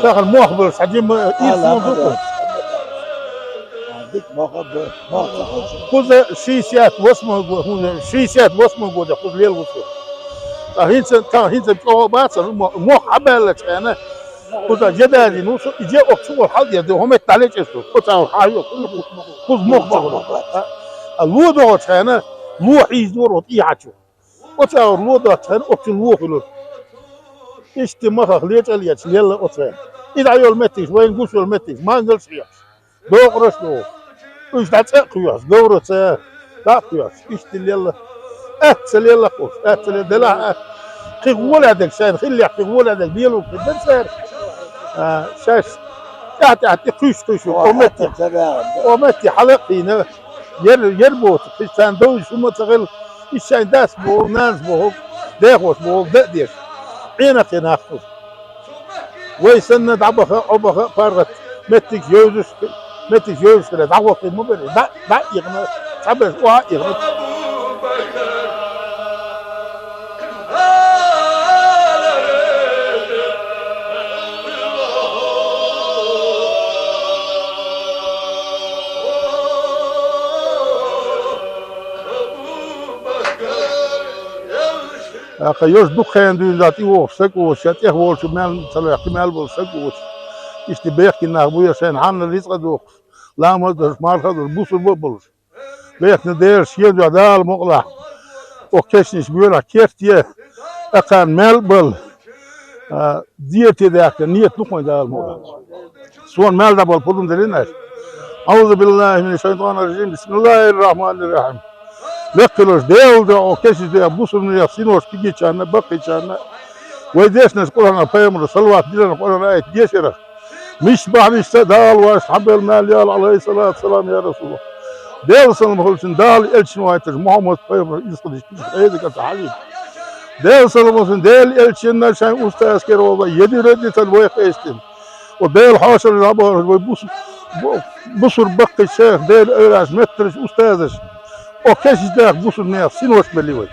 داخل مخبر حجم هذا عندك مخبر خذ شيسات واسمه شيسات واسمه جوده خذ ليل وصل هين بات مخ عبالة أنا خذ جدادي نوصل يجي أكتب الحال يده هم يتعلق اسمه خذ حاجة خذ مخ الوضع أنا لوح يزور وطيعته وتعور الوضع أنا أكتب لوح له اشتمخ ليت اليات يلا أطفال إذا يول متيش وين قوس يول متيش ما نقلش فيها دوغرس له إيش تأقياس دورة تأقياس إيش يلا أحسن يلا قوس أحسن دلع قول هذاك شان خلي قول هذاك بيلو كده سير شاش تعطي قيش ومتي حلقينا يربط في ساندويش ثم تغل الشاي داس بو ناس بو داخوش بو دقديش عينك ناخذ ويسند عبخ فرت متك جوزش كده دعوة في المبرر دا يغنى تعبر واحد يغنى Akayos dukhen du dat i wo seko shat eh wo shmel tsalo ihtimal bol seko istibek na abuya sen han lis qaduk la ma der mal khadr busul bol bek ne der shied adal muqla o keshnish bula kertie akan mel bol dieti dak niyet nukon dal muqla son mel da bol pudum derinas أعوذ بالله من الشيطان الرجيم بسم الله الرحمن الرحيم لقلوش ديل ده أو كيس ده بوسون ياسينوش كي جانا بقي جانا ويديش نقول أنا بيمر صلوات دينا نقول أنا آية ديشرة مش بعد استدال وأصحاب المال يا عليه الصلاة والسلام يا رسول الله ديل صلى الله عليه وسلم دال إلشن وايتر محمد بيمر يسقط كيس هيدا كتحليل ديل صلى الله عليه وسلم ديل إلشن نشان أستاذ كير والله يدي ردي تلويق إستم وديل حاشر العبار ويبوس بصر بقي الشيخ ديل إيراش مترش أستاذش وكيش داك بوس الناس سينوش بليوي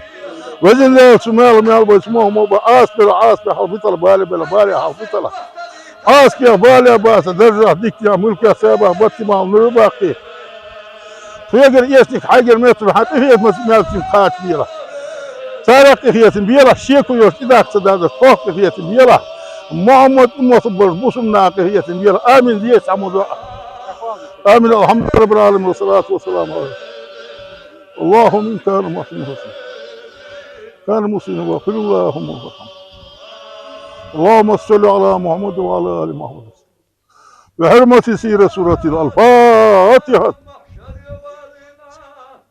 وزن لا سمال مال بسموه مو عاصبر حافظ بالي بالي حافظ عاصبر بالي باس درجة ديك يا ملك يا سابه بطي ما نرباقي فيقر يسنك حاجة المتر حتى هي مال تنقاش بيلا سارق هي تنبيلا شيكو يوش إذا صداد فوق هي تنبيلا محمد مصبر بوس الناقي هي تنبيلا آمين ليس عمود آمين الحمد لله رب العالمين والصلاة والسلام عليه اللهم إن كان محسن حسن كان مسلم واغفر اللهم وارحمه اللهم صل على محمد وعلى آل محمد بحرمة سيرة سورة الفاتحة